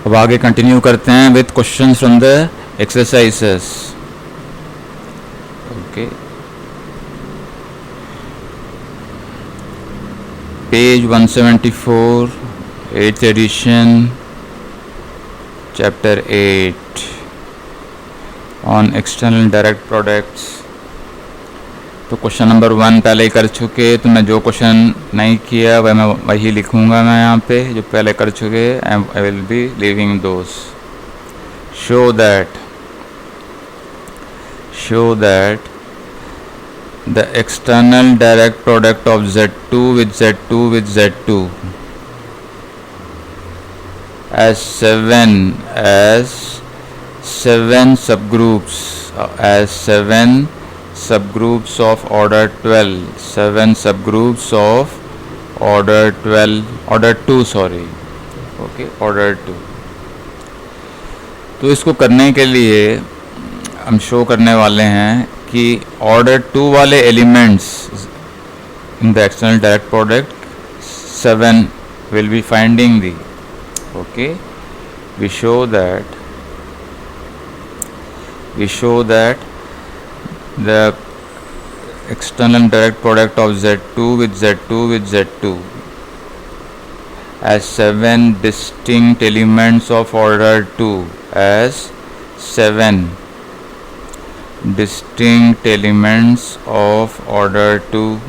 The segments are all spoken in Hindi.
अब आगे कंटिन्यू करते हैं with questions from the exercises. Okay, page 174, 8th edition, chapter 8 on external direct products. तो क्वेश्चन नंबर 1 पहले ही कर चुके, तो मैं जो क्वेश्चन नहीं किया वह मैं वही लिखूंगा. मैं यहाँ पे जो पहले कर चुके I will be leaving those. Show that the external direct product of Z2 with Z2 with Z2 as 7 subgroups of order 12, 7 subgroups of order 2, sorry, okay, order 2. तो इसको करने के लिए हम शो करने वाले हैं कि ऑर्डर 2 वाले elements in the external direct product 7 will be finding the. Okay, we show that the external direct product of Z2 with Z2 with Z2 as 7 distinct elements of order 2, as 7 distinct elements of order 2,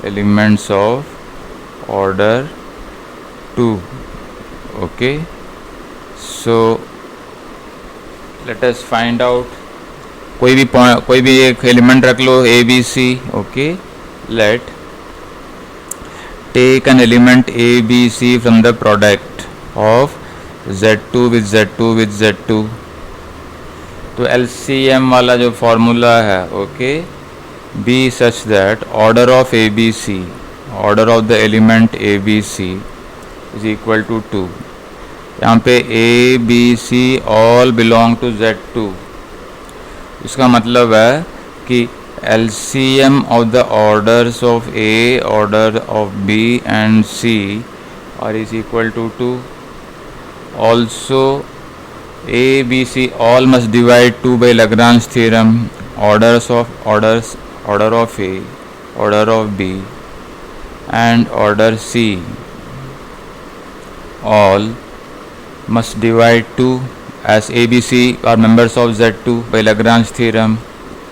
elements of order 2. Okay, so let us find out. कोई भी एक एलिमेंट रख लो A B C. Okay, let take an element A B C from the product of Z2 with Z2 with Z2. तो LCM वाला जो फॉर्मूला है, okay, be such that order of ABC, order of the element ABC is equal to 2. यहाँ पे ABC all belong to Z2. इसका मतलब है कि LCM of the orders of A, order of B and C are is equal to 2. Also A, B, C all must divide 2 by Lagrange theorem. Order of A, order of B and order C all must divide 2 as A, B, C are members of Z2 by Lagrange theorem.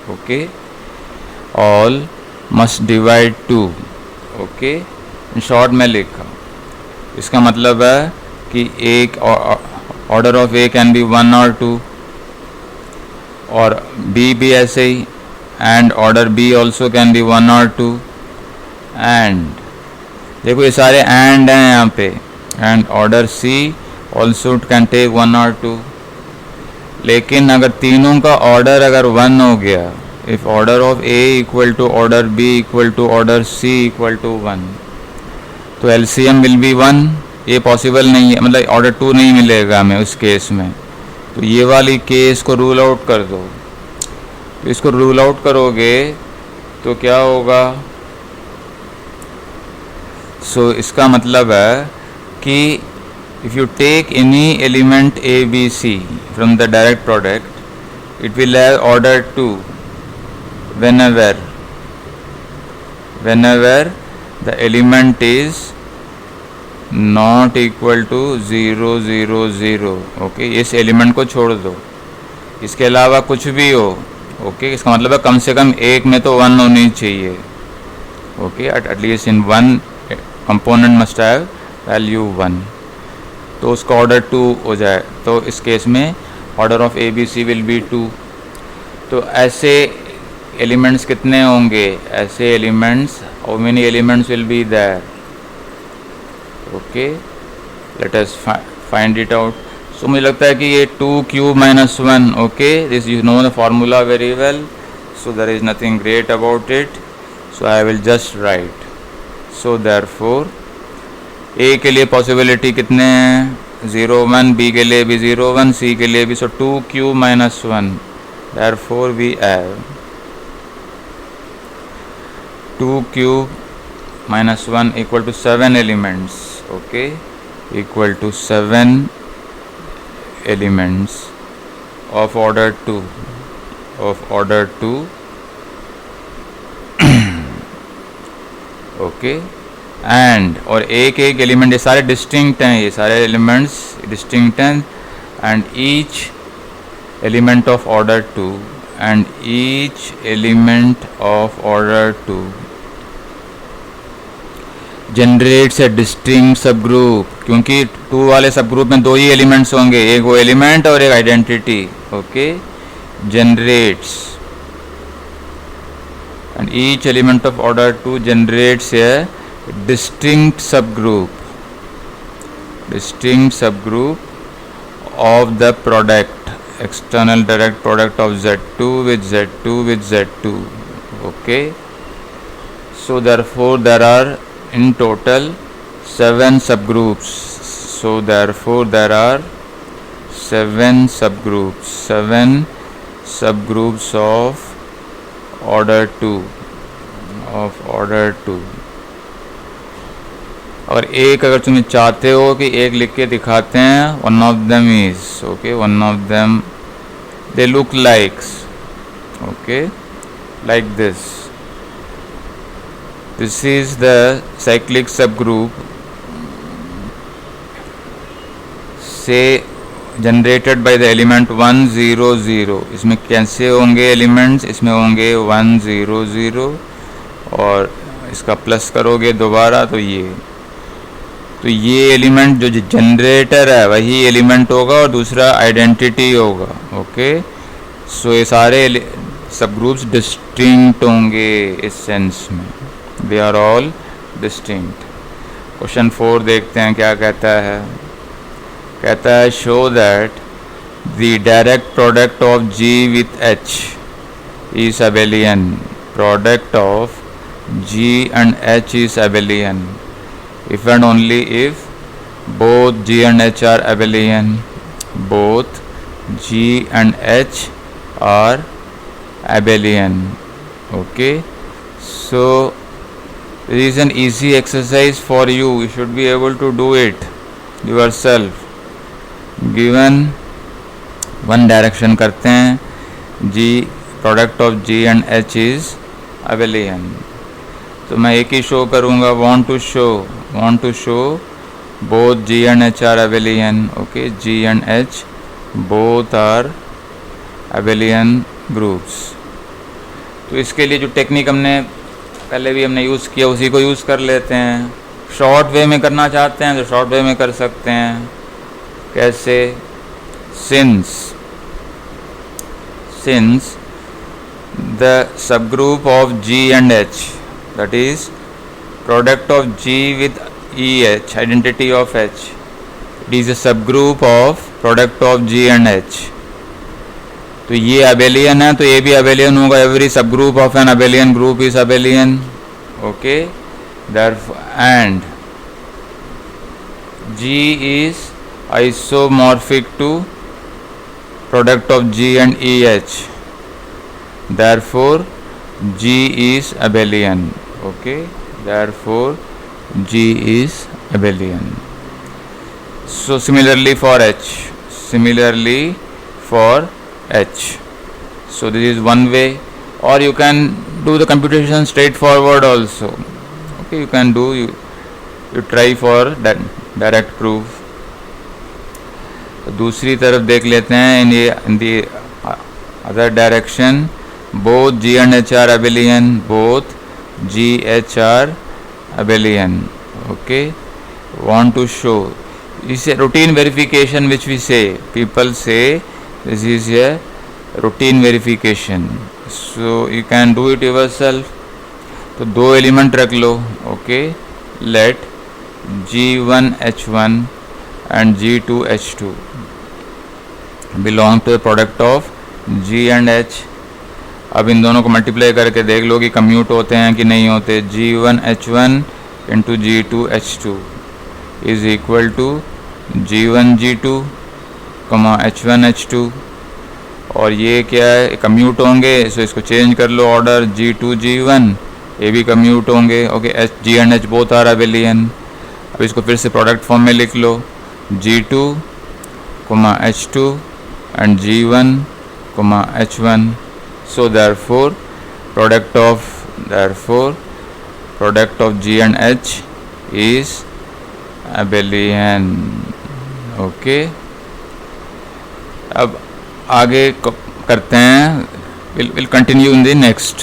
Okay, all must divide 2. Okay, in short में लिखा, इसका मतलब है कि एक order of A can be 1 और 2 और B भी ऐसे ही, and order B also can be 1 और 2. एंड देखो ये सारे एंड हैं यहाँ पे, and order C also can take 1 और 2. लेकिन अगर तीनों का ऑर्डर अगर 1 हो गया, if order of A equal to order B equal to order C equal to 1, तो LCM विल बी 1. ये पॉसिबल नहीं है, मतलब ऑर्डर 2 नहीं मिलेगा हमें उस केस में. तो ये वाली केस को रूल आउट कर दो. तो इसको रूल आउट करोगे तो क्या होगा? सो इसका मतलब है कि if you take any element A, B, C from the direct product, it will have order 2 whenever the element is not equal to 0 0 0. Okay, इस एलिमेंट को छोड़ दो, इसके अलावा कुछ भी हो. ओके, इसका मतलब है कम से कम एक में तो 1 होनी चाहिए. Okay, at least in 1 component must have value 1. तो उसका ऑर्डर 2 हो जाए, तो इस केस में order of ABC will be 2. तो ऐसे एलिमेंट्स कितने होंगे? ऐसे elements, how many elements will be there? Okay, let us find it out. So मुझे लगता है कि ये 2 cube minus 1. Okay, this you know the formula very well, so there is nothing great about it. So I will just write. So therefore A के लिए पॉसिबिलिटी कितने हैं? 0 1, B के लिए भी 0 1, C के लिए भी. So 2 cube minus 1, therefore we have 2 cube minus 1 equal to 7 elements. Okay, equal to 7 elements of order 2 okay and और एक एक एलिमेंट, ये सारे डिस्टिंक्ट हैं, ये सारे एलिमेंट्स डिस्टिंक्ट हैं and each element of order 2 and each element of order 2 generates a distinct subgroup, क्योंकि 2 वाले सबग्रुप में 2 ही एलिमेंट्स होंगे, एक वो एलिमेंट और एक identity. Okay, generates and each element of order 2 generates a distinct subgroup of the product, external direct product of Z2 with Z2 with Z2. Okay, so therefore there are in total 7 subgroups. So therefore there are 7 subgroups of order 2 और एक अगर तुम्हें चाहते हो कि एक लिख के दिखाते हैं, one of them is okay, one of them they look likes okay like this is the cyclic सब ग्रुप से जनरेटेड बाय द एलिमेंट 1 0 0. इसमें कैसे होंगे एलिमेंट्स, इसमें होंगे 1 0 0 और इसका प्लस करोगे दोबारा तो ये एलिमेंट जो जनरेटर है वही एलिमेंट होगा और दूसरा आइडेंटिटी होगा. ओके, सो ये सारे सब ग्रुप्स डिस्टिंक्ट होंगे इस सेंस में, they are all distinct. Question 4 देखते हैं क्या कहता है. कहता है show that the direct product of G with H is abelian. Product of G and H is abelian if and only if both G and H are abelian. Both G and H are abelian. Okay, so this is an easy exercise for you. You should be able to do it yourself. Given one direction करते हैं, G product of G and H is abelian. तो मैं एक ही शो करूँगा, want to show both G and H are abelian. Okay, G and H both are abelian groups. तो इसके लिए जो टेक्निक हमने पहले भी यूज़ किया उसी को यूज़ कर लेते हैं. शॉर्ट वे में करना चाहते हैं तो शॉर्ट वे में कर सकते हैं. कैसे? since the subgroup of G and H, that is product of G with EH, identity of H, it is a subgroup of product of G and H. तो ये abelian है तो ये भी abelian होगा. every subgroup of an abelian group is abelian. okay, therefore and G is isomorphic to product of G and EH, therefore G is abelian. Okay, therefore G is abelian. So similarly for H, so this is one way, or you can do the computation straightforward also. Okay, you can do, you try for that direct proof. दूसरी तरफ देख लेते हैं. in the other direction both G and H are abelian, both G H are abelian. okay, want to show, this is a routine verification which we say, people say this is a routine verification, so you can do it yourself. तो 2 एलिमेंट रख लो. okay, let G1 H1 and G2 H2 belong to the product of G and H. अब इन दोनों को मल्टीप्लाई करके देख लो कि कम्यूट होते हैं कि नहीं होते. G1 H1 into G2 H2 is equal to G1 G2 H1 H2. और ये क्या है, कम्यूट होंगे, सो इसको चेंज कर लो ऑर्डर. G2 G1 ये भी कम्यूट होंगे. Okay, G and H both are abelian. अब इसको फिर से प्रोडक्ट फॉर्म में लिख लो. G2 H2 and G1, H1. So therefore product of G and H is abelian. Okay, अब आगे करते हैं, will continue in the next.